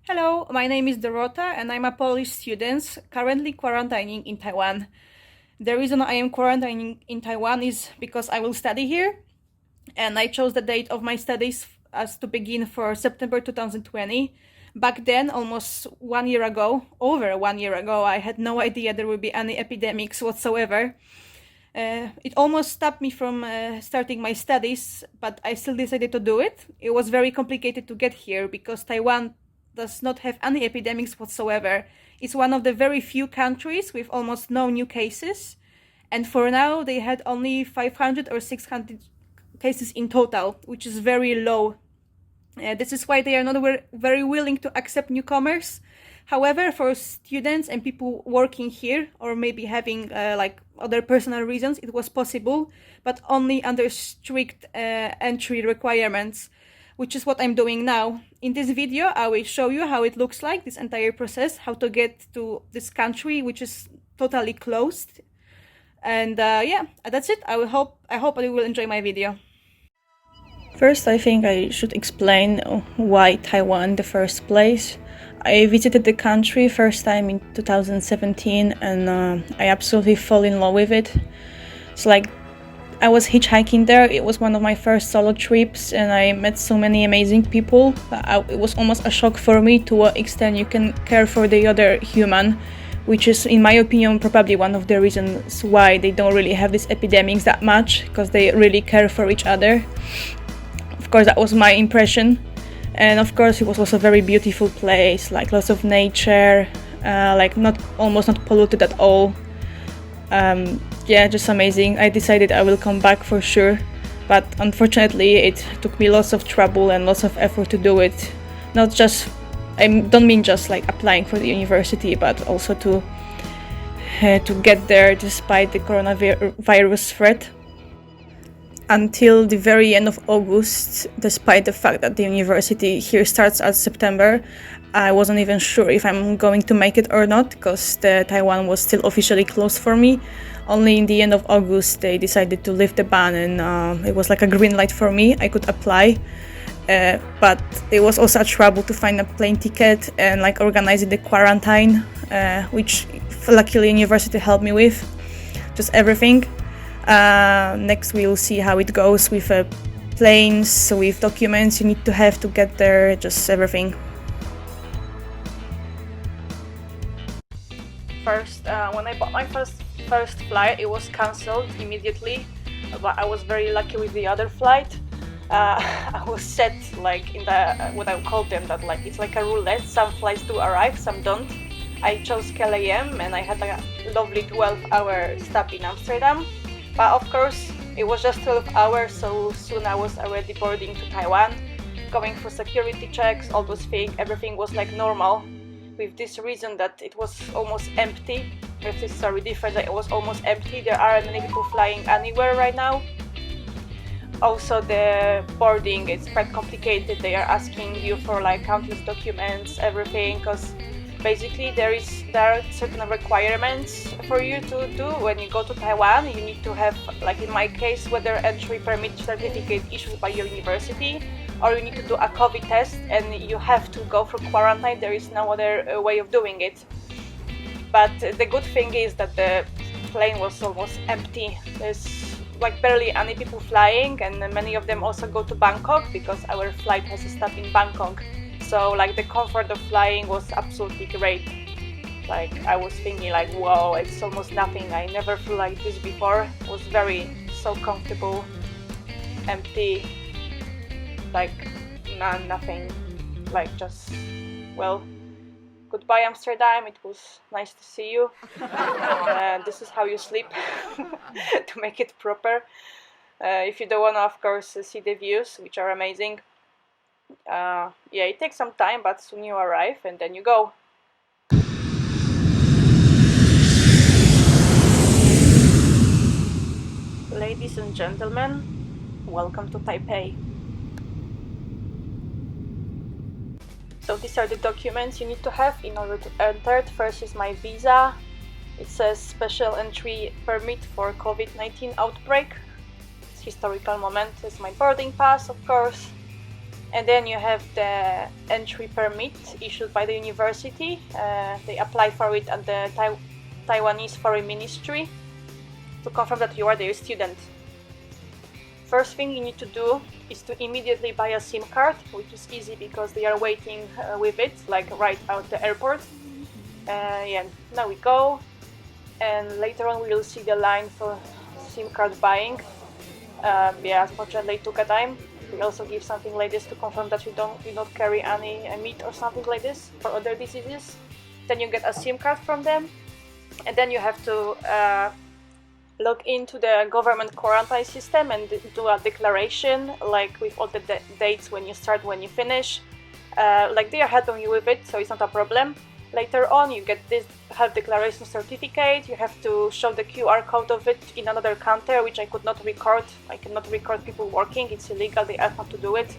Hello, my name is Dorota and I'm a Polish student currently quarantining in Taiwan. The reason I am quarantining in Taiwan is because I will study here and I chose the date of my studies as to begin for September 2020. Back then, almost 1 year ago, over 1 year ago, I had no idea there would be any epidemics whatsoever. It almost stopped me from starting my studies, but I still decided to do it. It was very complicated to get here because Taiwan does not have any epidemics whatsoever. It's one of the very few countries with almost no new cases. And for now, they had only 500 or 600 cases in total, which is very low. This is why they are not very willing to accept newcomers. However, for students and people working here or maybe having other personal reasons, it was possible, but only under strict entry requirements, which is what I'm doing now. In this video, I will show you how it looks like, this entire process, how to get to this country, which is totally closed. And yeah, that's it. I hope you will enjoy my video. First, I think I should explain why Taiwan in the first place. I visited the country first time in 2017 and I absolutely fell in love with it. It's like I was hitchhiking there. It was one of my first solo trips and I met so many amazing people. It was almost a shock for me to what extent you can care for the other human, which is, in my opinion, probably one of the reasons why they don't really have these epidemics that much, because they really care for each other. Of course, that was my impression. And of course, it was also a very beautiful place, like lots of nature, almost not polluted at all. Yeah, just amazing. I decided I will come back for sure, but unfortunately, it took me lots of trouble and lots of effort to do it. Not just, I don't mean just like applying for the university, but also to get there despite the coronavirus threat. Until the very end of August, despite the fact that the university here starts at September, I wasn't even sure if I'm going to make it or not, because Taiwan was still officially closed for me. Only in the end of August they decided to lift the ban, and it was like a green light for me. I could apply, but it was also a trouble to find a plane ticket and like organizing the quarantine, which luckily university helped me with, just everything. Next we'll see how it goes with planes, with documents you need to have to get there, just everything. First, when I bought my first flight, it was cancelled immediately, but I was very lucky with the other flight. I was set like in the what I would call them, that like it's like a roulette. Some flights do arrive, some don't. I chose KLM and I had a lovely 12-hour stop in Amsterdam. But of course, it was just 12 hours, so soon I was already boarding to Taiwan, going for security checks, all those things. Everything was like normal, with this reason that it was almost empty. With this difference that it was almost empty. There aren't many people flying anywhere right now. Also, the boarding is quite complicated. They are asking you for like countless documents, everything, because basically there are certain requirements for you to do when you go to Taiwan. You need to have, like in my case, whether entry permit certificate issued by your university, or you need to do a COVID test and you have to go for quarantine. There is no other way of doing it. But the good thing is that the plane was almost empty. There's like barely any people flying, and many of them also go to Bangkok because our flight has a stop in Bangkok. So like the comfort of flying was absolutely great. Like I was thinking like, wow, it's almost nothing. I never flew like this before. It was so comfortable, empty, like nothing, like just, well, goodbye Amsterdam, it was nice to see you. This is how you sleep to make it proper. If you don't want to, of course, see the views, which are amazing. Yeah, it takes some time, but soon you arrive and then you go. Ladies and gentlemen, welcome to Taipei. So these are the documents you need to have in order to enter. First is my visa. It says special entry permit for Covid-19 outbreak. It's historical moment. It's my boarding pass, of course. And then you have the entry permit issued by the university. They apply for it at the Taiwanese Foreign Ministry to confirm that you are their student. First thing you need to do is to immediately buy a SIM card, which is easy because they are waiting with it, like right out the airport. Yeah, now we go, and later on we will see the line for SIM card buying. Yeah, unfortunately it took a time. We also give something like this to confirm that you don't carry any meat or something like this for other diseases. Then you get a SIM card from them, and then you have to log into the government quarantine system and do a declaration, like with all the dates when you start, when you finish. Like they are helping you with it, so it's not a problem. Later on, you get this health declaration certificate. You have to show the QR code of it in another counter, which I could not record. I cannot record people working. It's illegal. They ask not to do it.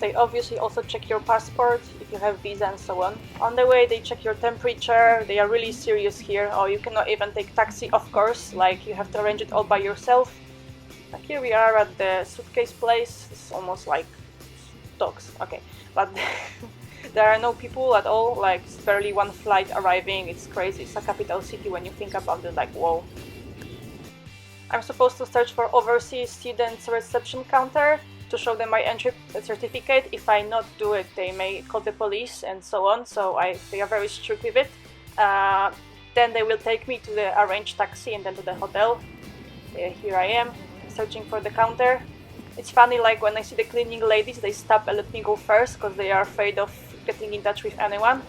They obviously also check your passport, if you have visa and so on. On the way, they check your temperature. They are really serious here. Or you cannot even take taxi, of course. Like, you have to arrange it all by yourself. Like, here we are at the suitcase place. It's almost like dogs. Okay, but there are no people at all. Like, it's barely one flight arriving. It's crazy. It's a capital city when you think about it. Like, whoa. I'm supposed to search for overseas students reception counter to show them my entry certificate. If I not do it, they may call the police and so on. So they are very strict with it. Then they will take me to the arranged taxi and then to the hotel. Here I am, searching for the counter. It's funny, like when I see the cleaning ladies, they stop and let me go first because they are afraid of getting in touch with anyone.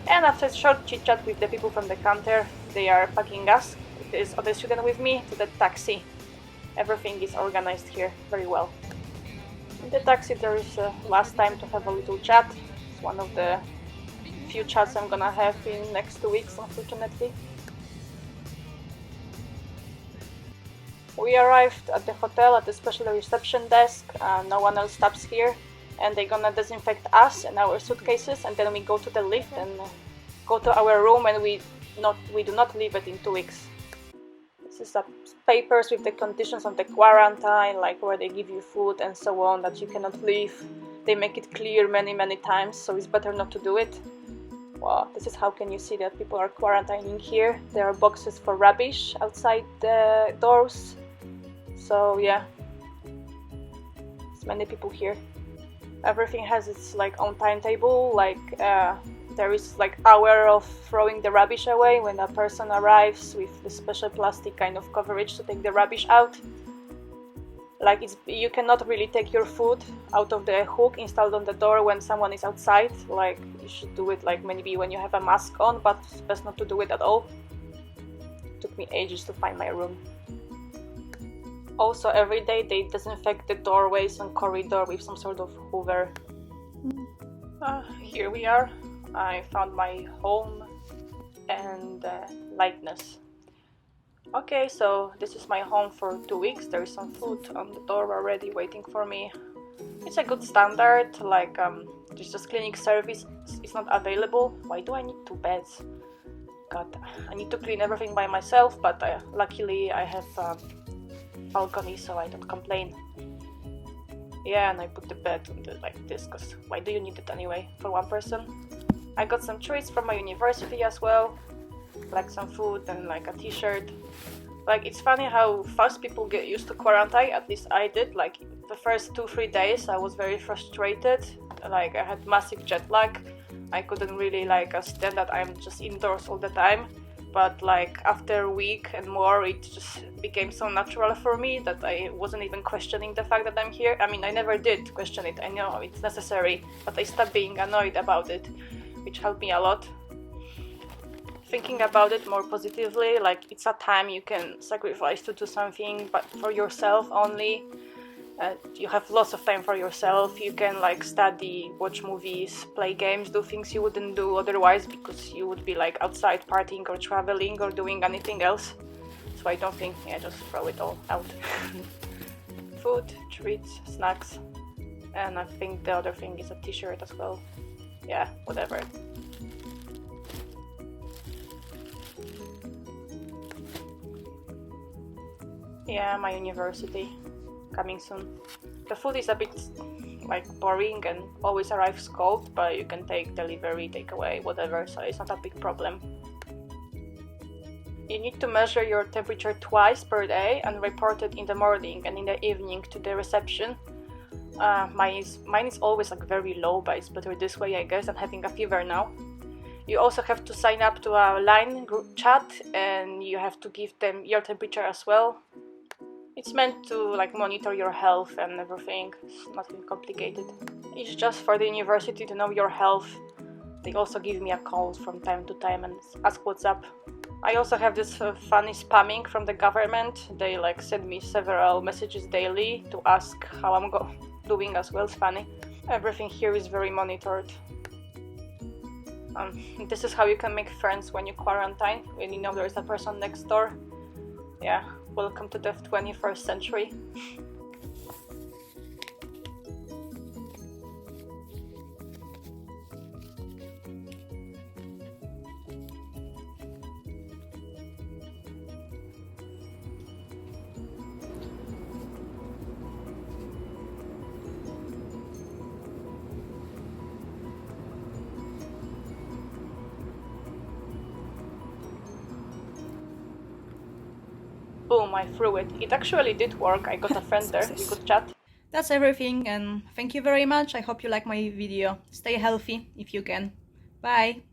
And after a short chit chat with the people from the counter, they are packing us, this other student with me, to the taxi. Everything is organized here very well. In the taxi there is last time to have a little chat. It's one of the few chats I'm gonna have in next 2 weeks, unfortunately. We arrived at the hotel at the special reception desk. No one else stops here, and they're gonna disinfect us and our suitcases, and then we go to the lift and go to our room, and we do not leave it in 2 weeks. This is papers with the conditions of the quarantine, like where they give you food and so on, that you cannot leave. They make it clear many times, so it's better not to do it. Well, this is how can you see that people are quarantining here. There are boxes for rubbish outside the doors. So yeah, there's many people here. Everything has its like own timetable, like there is like hour of throwing the rubbish away when a person arrives with the special plastic kind of coverage to take the rubbish out. Like you cannot really take your food out of the hook installed on the door when someone is outside. Like you should do it like maybe when you have a mask on, but it's best not to do it at all. It took me ages to find my room. Also, every day they disinfect the doorways and corridor with some sort of hoover. Here we are. I found my home and lightness. Okay, so this is my home for 2 weeks. There is some food on the door already waiting for me. It's a good standard, like there's just cleaning service. It's not available. Why do I need 2 beds? God, I need to clean everything by myself, but luckily I have balcony, so I don't complain. Yeah, and I put the bed like this, because why do you need it anyway for one person? I got some treats from my university as well, like some food and like a t-shirt. Like, it's funny how fast people get used to quarantine, at least I did. Like, the first 2-3 days I was very frustrated. Like, I had massive jet lag. I couldn't really like stand that I'm just indoors all the time. But like after a week and more, it just became so natural for me that I wasn't even questioning the fact that I'm here. I mean, I never did question it. I know it's necessary, but I stopped being annoyed about it, which helped me a lot. Thinking about it more positively, like it's a time you can sacrifice to do something, but for yourself only. You have lots of time for yourself. You can like study, watch movies, play games, do things you wouldn't do otherwise because you would be like outside partying or traveling or doing anything else. So I don't think, just throw it all out. Food, treats, snacks, and I think the other thing is a t-shirt as well. Yeah, whatever. Yeah, my university. Coming soon. The food is a bit like boring and always arrives cold, but you can take delivery, takeaway, whatever, so it's not a big problem. You need to measure your temperature twice per day and report it in the morning and in the evening to the reception. Mine is always like very low, but it's better this way, I guess. I'm having a fever now. You also have to sign up to a line group chat, and you have to give them your temperature as well. It's meant to like monitor your health and everything. It's nothing complicated. It's just for the university to know your health. They also give me a call from time to time and ask what's up. I also have this funny spamming from the government. They like send me several messages daily to ask how I'm doing as well. It's funny. Everything here is very monitored. This is how you can make friends when you quarantine, when you know there is a person next door. Yeah, welcome to the 21st century. Boom, I threw it. It actually did work. I got a friend there. We could chat. That's everything, and thank you very much. I hope you like my video. Stay healthy if you can. Bye!